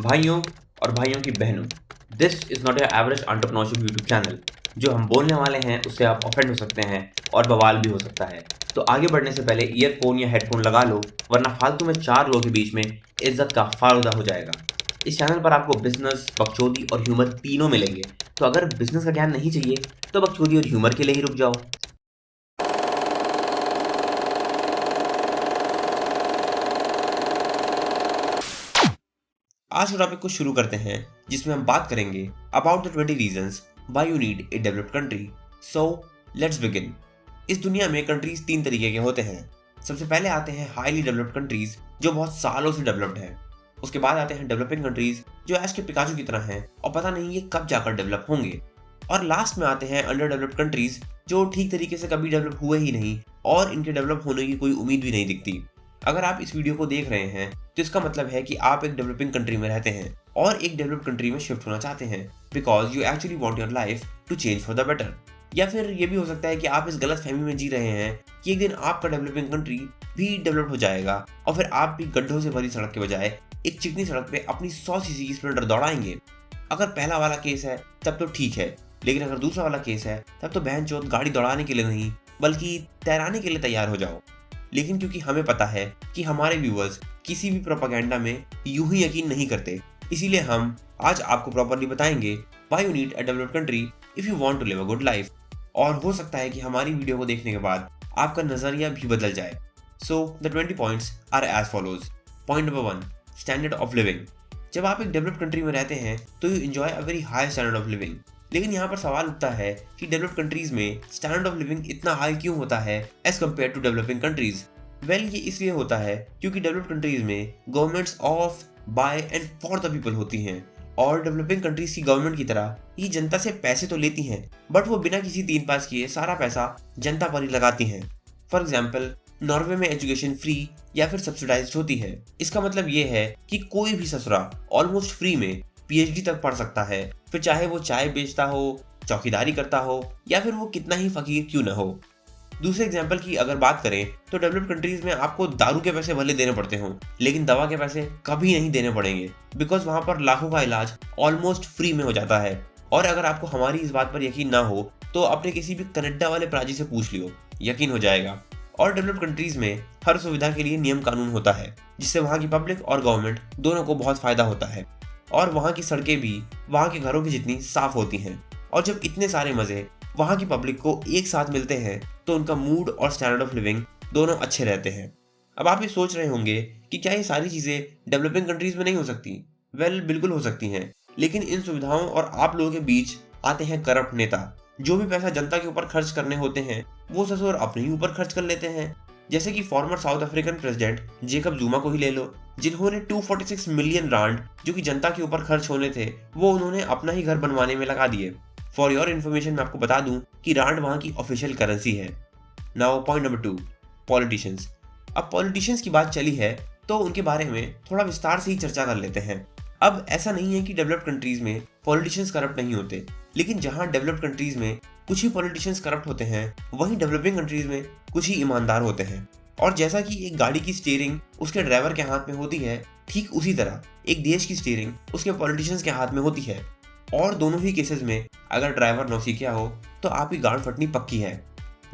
भाइयों और भाइयों की बहनों, this is not your average entrepreneurship YouTube channel. जो हम बोलने वाले हैं उससे आप ऑफेंड हो सकते हैं और बवाल भी हो सकता है। तो आगे बढ़ने से पहले ईयरफोन या हेडफोन लगा लो, वरना फालतू में 4 लोगों के बीच में इज्जत का फालूदा हो जाएगा। इस चैनल पर आपको बिजनेस, बकचोदी और ह्यूमर तीनों मिलेंगे। तो अगर बिजनेस का ज्ञान नहीं चाहिए तो बकचोदी और ह्यूमर के लिए ही रुक जाओ। आज के टॉपिक को शुरू करते हैं, जिसमें हम बात करेंगे about the 20 reasons why you need a developed country. So let's begin. इस दुनिया में कंट्रीज 3 तरीके के होते हैं। सबसे पहले आते हैं हाईली डेवलप्ड कंट्रीज, जो बहुत सालों से डेवलप्ड है। उसके बाद आते हैं डेवलपिंग कंट्रीज, जो ऐश के पिकाचू की तरह हैं और पता नहीं ये कब जाकर डेवलप होंगे। और लास्ट में आते हैं अंडर डेवलप्ड कंट्रीज, जो ठीक तरीके से कभी डेवलप हुए ही नहीं और इनके डेवलप होने की कोई उम्मीद भी नहीं दिखती। अगर आप इस वीडियो को देख रहे हैं तो इसका मतलब है कि आप एक डेवलपिंग कंट्री में रहते हैं और एक डेवलप्ड कंट्री में शिफ्ट होना चाहते हैं, because you actually want your life to change for the better. या फिर ये भी हो सकता है कि आप इस गलत फहमी में जी रहे हैं कि एक दिन आपका डेवलपिंग कंट्री भी डेवलप हो जाएगा और फिर आप भी गड्ढों से भरी सड़क के बजाय एक चिकनी सड़क पे अपनी 100 सीसी की स्प्लेंडर दौड़ाएंगे। अगर पहला वाला केस है तब तो ठीक है, लेकिन अगर दूसरा वाला केस है तब तो बहन चोद गाड़ी दौड़ाने के लिए नहीं बल्कि तैराने के लिए तैयार हो जाओ। लेकिन क्योंकि हमें पता है कि हमारे व्यूअर्स किसी भी प्रोपेगेंडा में यूं ही यकीन नहीं करते, इसीलिए हम आज आपको प्रॉपर्ली बताएंगे why you need a developed country if you want to live a good life. और हो सकता है कि हमारी वीडियो को देखने के बाद आपका नजरिया भी बदल जाए। So the 20 points are as follows. Point number 1, standard of living. जब आप एक डेवलप्ड कंट्री में रहते हैं तो you enjoy a very high standard of living. लेकिन यहाँ पर सवाल उठता है कि डेवलप्ड कंट्रीज में स्टैंडर्ड ऑफ लिविंग इतना हाई क्यों होता है as compare to developing countries. Well, ये इसलिए होता है क्योंकि डेवलप्ड कंट्रीज में governments of, by and for the people होती हैं और डेवलपिंग कंट्रीज की गवर्नमेंट की तरह ये जनता से पैसे तो लेती हैं, बट वो बिना किसी तीन पास किए सारा पैसा जनता पर ही लगाती हैं। फॉर एग्जाम्पल, नॉर्वे में एजुकेशन फ्री या फिर सब्सिडाइज्ड होती है। इसका मतलब ये है कि कोई भी ससुरा ऑलमोस्ट फ्री में पीएचडी तक पढ़ सकता है, फिर चाहे वो चाय बेचता हो, चौकीदारी करता हो या फिर वो कितना ही फकीर क्यों न हो। दूसरे एग्जाम्पल की अगर बात करें तो डेवलप्ड कंट्रीज में आपको दारू के पैसे भले देने पड़ते हों, लेकिन दवा के पैसे कभी नहीं देने पड़ेंगे, बिकॉज वहां पर लाखों का इलाज ऑलमोस्ट फ्री में हो जाता है। और अगर आपको हमारी इस बात पर यकीन ना हो तो अपने किसी भी कनाडा वाले प्राजी से पूछ लियो, यकीन हो जाएगा। और डेवलप्ड कंट्रीज में हर सुविधा के लिए नियम कानून होता है, जिससे वहाँ की पब्लिक और गवर्नमेंट दोनों को बहुत फायदा होता है। और वहाँ की सड़कें भी वहाँ के घरों की जितनी साफ होती हैं। और जब इतने सारे मजे वहाँ की पब्लिक को एक साथ मिलते हैं तो उनका मूड और स्टैंडर्ड ऑफ लिविंग दोनों अच्छे रहते हैं। अब आप ये सोच रहे होंगे कि क्या ये सारी चीज़ें डेवलपिंग कंट्रीज में नहीं हो सकती। वेल, बिल्कुल हो सकती हैं, लेकिन इन सुविधाओं और आप लोगों के बीच आते हैं करप्ट नेता, जो भी पैसा जनता के ऊपर खर्च करने होते हैं वो ससुर अपने ही ऊपर खर्च कर लेते हैं। जैसे कि farmer south African president Jacob जुमा को ही ले लो, जिन्होंने 246 मिलियन रांड जो कि जनता के ऊपर खर्च होने थे वो उन्होंने अपना ही घर बनवाने में लगा दिए। फॉर योर इन्फॉर्मेशन मैं आपको बता दूं कि रांड वहाँ की ऑफिशियल करेंसी है। Now point number 2, politicians. अब पॉलिटिशियंस की बात चली है तो उनके बारे में थोड़ा विस्तार से ही चर्चा कर लेते हैं। अब ऐसा नहीं है कि डेवलप्ड कंट्रीज में पॉलिटिशियंस करप्ट नहीं होते, लेकिन जहां डेवलप्ड कंट्रीज में कुछ ही पॉलिटिशियंस करप्ट होते हैं वहीं डेवलपिंग कंट्रीज में कुछ ही ईमानदार होते हैं। और जैसा कि एक गाड़ी की स्टीयरिंग उसके ड्राइवर के हाथ में होती है, ठीक उसी तरह एक देश की स्टीयरिंग उसके पॉलिटिशियंस के हाथ में होती है। और दोनों ही केसेस में अगर ड्राइवर नौसिखिया हो तो आपकी गांड फटनी पक्की है।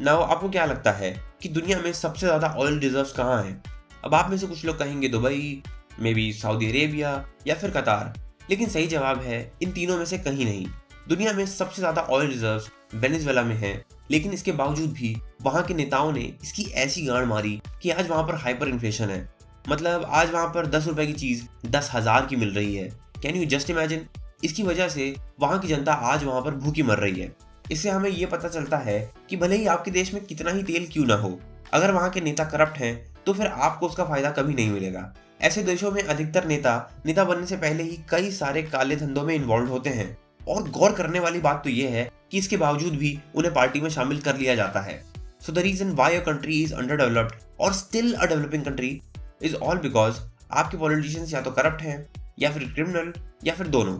नाउ आपको क्या लगता है कि दुनिया में सबसे ज्यादा ऑयल रिजर्व्स कहाँ हैं? अब आप में से कुछ लोग कहेंगे Dubai, may be Saudi Arabia या फिर कतार, लेकिन सही जवाब है इन तीनों में से कहीं नहीं। दुनिया में सबसे ज्यादा ऑयल रिजर्व्स वेनेजुएला में है, लेकिन इसके बावजूद भी वहाँ के नेताओं ने इसकी ऐसी गांड मारी कि आज वहाँ पर हाइपर इन्फ्लेशन है। मतलब आज वहाँ पर 10 रुपए की चीज 10,000 की मिल रही है। Can you just imagine? इसकी वजह से वहाँ की जनता आज वहाँ पर भूखी मर रही है। इससे हमें ये पता चलता है कि भले ही आपके देश में कितना ही तेल क्यों ना हो, अगर वहाँ के नेता करप्ट हैं तो फिर आपको उसका फायदा कभी नहीं मिलेगा। ऐसे देशों में अधिकतर नेता बनने से पहले ही कई सारे काले धंधों में इन्वॉल्व होते हैं। और गौर करने वाली बात तो ये है कि इसके बावजूद भी उन्हें पार्टी में शामिल कर लिया जाता है। So the reason why your country is under developed और still a developing country is all because आपके पॉलिटिशियंस या तो करप्ट हैं या फिर क्रिमिनल या फिर दोनों।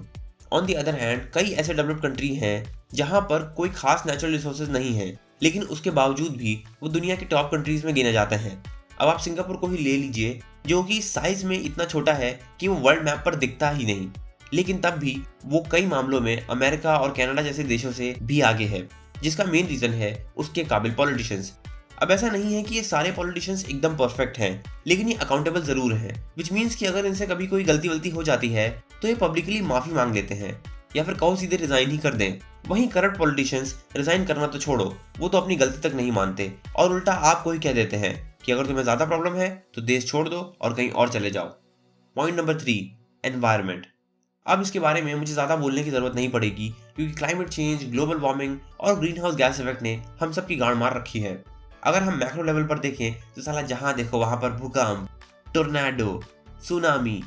ऑन दी अदर हैंड, कई ऐसे डेवलप्ड कंट्री हैं जहां पर कोई खास नेचुरल रिसोर्सेज नहीं है, लेकिन उसके बावजूद भी वो दुनिया की टॉप कंट्रीज में गिने जाते हैं। अब आप सिंगापुर को ही ले लीजिए, जो कि साइज में इतना छोटा है कि वो वर्ल्ड मैप पर दिखता ही नहीं, लेकिन तब भी वो कई मामलों में अमेरिका और कनाडा जैसे देशों से भी आगे है, जिसका मेन रीजन है उसके काबिल पॉलिटिशियंस। अब ऐसा नहीं है कि ये सारे पॉलिटिशियंस एकदम परफेक्ट हैं, लेकिन ये अकाउंटेबल जरूर हैं, विच मीन्स कि अगर इनसे कभी कोई गलती हो जाती है तो ये पब्लिकली माफी मांग लेते हैं या फिर कहो सीधे रिजाइन ही कर दें। वहीं करप्ट पॉलिटिशियंस रिजाइन करना तो छोड़ो, वो तो अपनी गलती तक नहीं मानते और उल्टा आपको ही कह देते हैं कि अगर तुम्हें ज्यादा प्रॉब्लम है तो देश छोड़ दो और कहीं और चले जाओ। Point number 3, environment. अब इसके बारे में मुझे ज़्यादा बोलने की ज़रूरत नहीं पड़ेगी, क्योंकि क्लाइमेट चेंज, ग्लोबल वार्मिंग और ग्रीन हाउस गैस इफेक्ट ने हम सबकी गांड मार रखी है। अगर हम मैक्रो लेवल पर देखें तो साला जहां देखो वहां पर भूकंप, tornado, tsunami,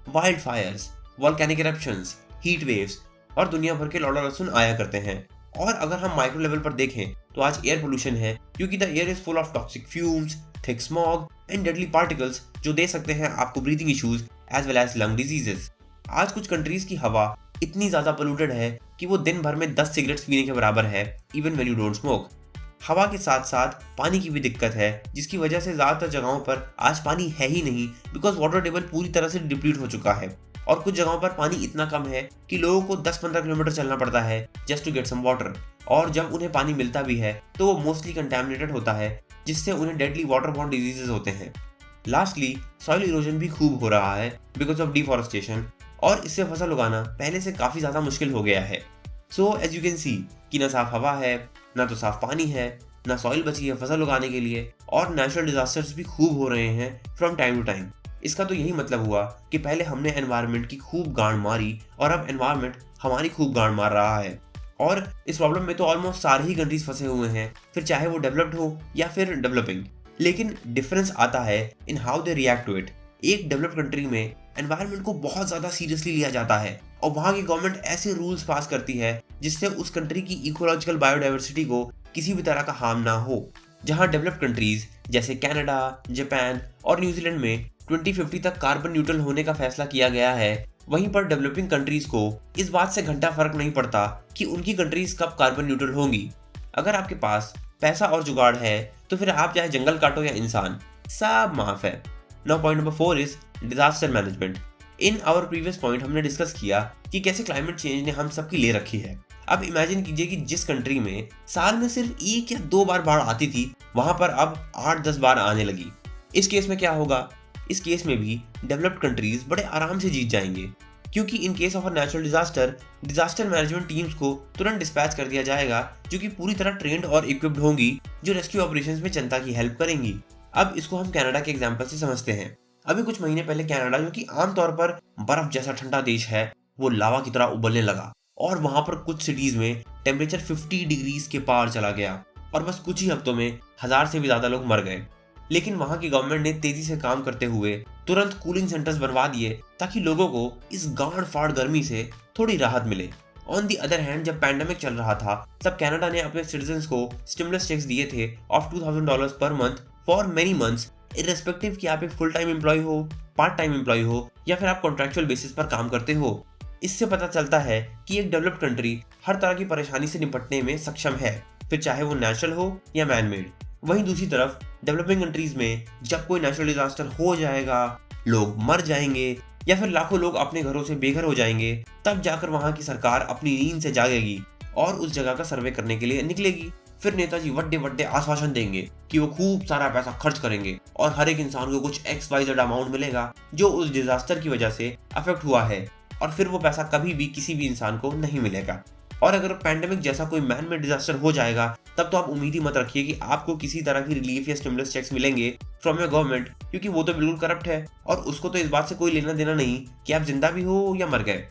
wild Fyers, volcanic eruptions, heat waves और दुनिया भर के लौड़ा लहसुन आया करते हैं। और अगर हम माइक्रो लेवल पर देखें तो आज एयर पोल्यूशन है, क्योंकि the air is full of toxic fumes, thick smog and deadly particles जो दे सकते हैं आपको breathing issues as well as lung diseases. आज कुछ कंट्रीज की हवा इतनी ज्यादा पोल्यूटेड है कि वो दिन भर में 10 सिगरेट्स पीने के बराबर है, even when you don't smoke. हवा के साथ साथ पानी की भी दिक्कत है, जिसकी वजह से ज्यादातर जगहों पर आज पानी है ही नहीं, बिकॉज वाटर टेबल पूरी तरह से डिप्लीट हो चुका है। और कुछ जगहों पर पानी इतना कम है कि लोगों को 10-15 किलोमीटर चलना पड़ता है just to get some water. और जब उन्हें पानी मिलता भी है तो वो मोस्टली कंटेमिनेटेड होता है, जिससे उन्हें डेडली वाटर बॉर्न डिजीजेस होते हैं। लास्टली, सॉइल इरोजन भी खूब हो रहा है बिकॉज ऑफ डिफॉरेस्टेशन, और इससे फसल उगाना पहले से काफी ज्यादा मुश्किल हो गया है। So as you can see कि ना साफ हवा है, ना तो साफ पानी है, ना सॉइल बची है फसल उगाने के लिए, और नेचुरल डिजास्टर्स भी खूब हो रहे हैं फ्रॉम टाइम टू टाइम। इसका तो यही मतलब हुआ कि पहले हमने एनवायरनमेंट की खूब गांड मारी और अब एनवायरनमेंट हमारी खूब गांड मार रहा है। और इस प्रॉब्लम में तो ऑलमोस्ट सारे ही कंट्रीज फंसे हुए हैं, फिर चाहे वो डेवलप्ड हो या फिर डेवलपिंग। लेकिन डिफरेंस आता है in how they react to it. एक डेवलप्ड कंट्री में एनवायरनमेंट को बहुत ज्यादा सीरियसली लिया जाता है और वहां की गवर्नमेंट ऐसे रूल्स पास करती है जिससे उस कंट्री की इकोलॉजिकल बायोडाइवर्सिटी को किसी भी तरह का हार्म ना हो। जहां डेवलप्ड कंट्रीज जैसे कनाडा, जापान और न्यूजीलैंड में 2050 तक कार्बन न्यूट्रल होने का फैसला किया गया है, वहीं पर डेवलपिंग कंट्रीज को इस बात से घंटा फर्क नहीं पड़ता कि उनकी कंट्रीज कब कार्बन न्यूट्रल होंगी। अगर आपके पास पैसा और जुगाड़ है तो फिर आप चाहे जंगल काटो या इंसान, सब माफ है। Now point number 4 is disaster management. In our previous point हमने डिस्कस किया कि कैसे क्लाइमेट चेंज ने हम सबकी ले रखी है। अब इमेजिन कीजिए कि जिस कंट्री में साल में सिर्फ 1 या 2 बार बाढ़ आती थी, वहां पर अब 8-10 बार आने लगी। इस केस में क्या होगा? इस केस में भी डेवलप्ड कंट्रीज बड़े आराम से जीत जाएंगे, क्योंकि in case of a natural disaster management teams को तुरंत डिस्पैच कर दिया जाएगा, जो कि पूरी तरह ट्रेंड और इक्विप्ड होंगी, जो रेस्क्यू ऑपरेशंस में जनता की हेल्प करेंगी। अब इसको हम कनाडा के एग्जांपल से समझते हैं। अभी कुछ महीने पहले कनाडा, जो कि आमतौर पर बर्फ जैसा ठंडा देश है, वो लावा की तरह उबलने लगा और वहां पर कुछ सिटीज में टेम्परेचर 50 डिग्रीज के पार चला गया और बस कुछ ही हफ्तों में 1000 से भी ज्यादा लोग मर गए। लेकिन वहां की गवर्नमेंट ने तेजी से काम करते हुए तुरंत कूलिंग सेंटर्स बनवा दिए ताकि लोगों को इस गांड फाड़ गर्मी से थोड़ी राहत मिले। ऑन दी अदर हैंड, जब पैंडेमिक चल रहा था तब कनाडा ने अपने सिटीजन्स को स्टिमुलस चेक्स दिए थे of $2000 per month for many months, irrespective कि आप एक फुल टाइम एम्प्लॉय हो, पार्ट टाइम एम्प्लॉय हो या फिर आप कॉन्ट्रैक्चुअल बेसिस पर काम करते हो। इससे पता चलता है कि एक डेवलप्ड कंट्री हर तरह की परेशानी से निपटने में सक्षम है, फिर चाहे वो नेचुरल हो या मैन मेड। वहीं दूसरी तरफ डेवलपिंग कंट्रीज में जब कोई नेचुरल डिजास्टर हो जाएगा, लोग मर जाएंगे या फिर लाखों लोग अपने घरों से बेघर हो जाएंगे, तब जाकर वहां की सरकार अपनी नींद से जागेगी और उस जगह का सर्वे करने के लिए निकलेगी। फिर नेताजी वड्डे वड्डे आश्वासन देंगे कि वो खूब सारा पैसा खर्च करेंगे और हर एक इंसान को कुछ XYZ अमाउंट मिलेगा जो उस डिजास्टर की वजह से अफेक्ट हुआ है, और फिर वो पैसा कभी भी किसी भी इंसान को नहीं मिलेगा। और अगर पैंडेमिक जैसा कोई मैन मेड डिजास्टर हो जाएगा, तब तो आप उम्मीद ही मत रखिए कि आपको किसी तरह की रिलीफ या स्टिमुलस चेक्स मिलेंगे फ्रॉम योर गवर्नमेंट, क्योंकि वो तो बिल्कुल करप्ट है और उसको तो इस बात से कोई लेना देना नहीं कि आप जिंदा भी हो या मर गए।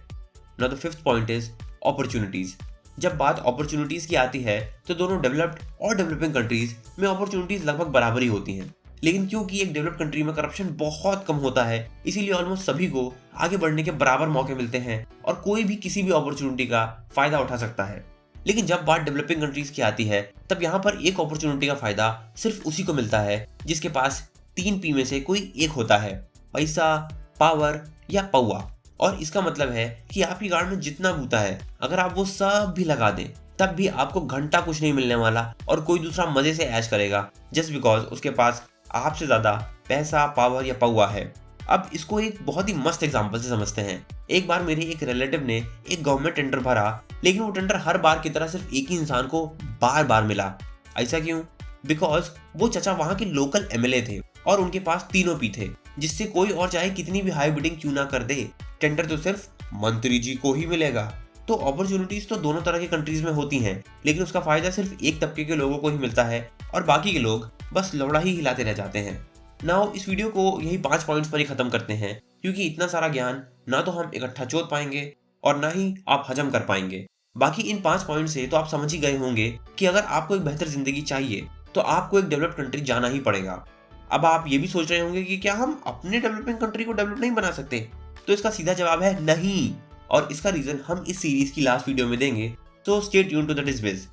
Now the 5th point is opportunities. जब बात अपॉर्चुनिटीज की आती है तो दोनों डेवलप्ड और डेवलपिंग कंट्रीज में अपॉर्चुनिटीज लगभग बराबर ही होती हैं, लेकिन क्योंकि एक डेवलप्ड कंट्री में करप्शन बहुत कम होता है, इसीलिए ऑलमोस्ट सभी को आगे बढ़ने के बराबर मौके मिलते हैं और कोई भी किसी भी अपॉर्चुनिटी का फायदा उठा सकता है। लेकिन जब बात डेवलपिंग कंट्रीज की आती है, तब यहाँ पर एक अपॉर्चुनिटी का फायदा सिर्फ उसी को मिलता है जिसके पास 3 P में से कोई एक होता है, पैसा, पावर या पौआ। और इसका मतलब है कि आपकी गाड़ में जितना बूता है, अगर आप वो सब भी लगा दें, तब भी आपको घंटा कुछ नहीं मिलने वाला और कोई दूसरा मजे से ऐश करेगा जस्ट बिकॉज उसके पास आपसे ज्यादा पैसा, पावर या पौवा है। अब इसको एक बहुत ही मस्त एग्जांपल से समझते हैं। एक बार मेरे एक रिलेटिव ने एक गवर्नमेंट टेंडर भरा, लेकिन वो टेंडर हर बार की तरह सिर्फ एक ही इंसान को बार बार मिला। ऐसा क्यों? बिकॉज वो चचा वहां के लोकल एमएलए थे और उनके पास तीनों पी थे, जिससे कोई और चाहे कितनी भी हाई बिडिंग क्यों ना कर दे, टेंडर तो सिर्फ मंत्री जी को ही मिलेगा। तो अपॉर्चुनिटीज तो दोनों तरह के कंट्रीज में होती हैं, लेकिन उसका फायदा सिर्फ एक तबके के लोगों को ही मिलता है और बाकी के लोग बस लौड़ा ही हिलाते रह जाते हैं। नाउ इस वीडियो को यही 5 पॉइंट्स पर ही खत्म करते हैं, क्योंकि इतना सारा ज्ञान ना तो हम इकट्ठा चोद पाएंगे और ना ही आप हजम कर पाएंगे। बाकी इन 5 पॉइंट से तो आप समझ ही गए होंगे कि अगर आपको एक बेहतर जिंदगी चाहिए तो आपको एक डेवलप्ड कंट्री जाना ही पड़ेगा। अब आप ये भी सोच रहे होंगे कि क्या हम अपने डेवलपिंग कंट्री को डेवलप नहीं बना सकते? तो इसका सीधा जवाब है नहीं, और इसका रीजन हम इस सीरीज की लास्ट वीडियो में देंगे। तो स्टे ट्यून टू द डिस्विज।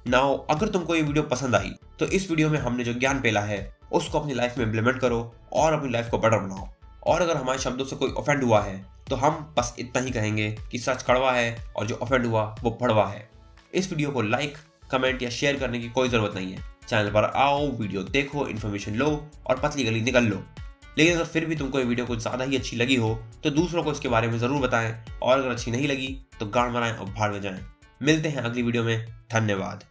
नाउ अगर तुमको ये वीडियो पसंद आई तो इस वीडियो में हमने जो ज्ञान पेला है उसको अपनी लाइफ में इम्प्लीमेंट करो और अपनी लाइफ को बेटर बनाओ। और अगर हमारे शब्दों से कोई ऑफेंड हुआ है तो हम बस इतना ही कहेंगे कि सच कड़वा है और जो ऑफेंड हुआ वो भड़वा है। इस वीडियो को लाइक, कमेंट या शेयर करने की कोई जरूरत नहीं है। चैनल पर आओ, वीडियो देखो, इन्फॉर्मेशन लो और पतली गली निकल लो। लेकिन अगर फिर भी तुमको ये वीडियो कुछ ज़्यादा ही अच्छी लगी हो तो दूसरों को इसके बारे में ज़रूर बताएं, और अगर अच्छी नहीं लगी तो गांड बनाएं और भाड़ में जाएं। मिलते हैं अगली वीडियो में। धन्यवाद।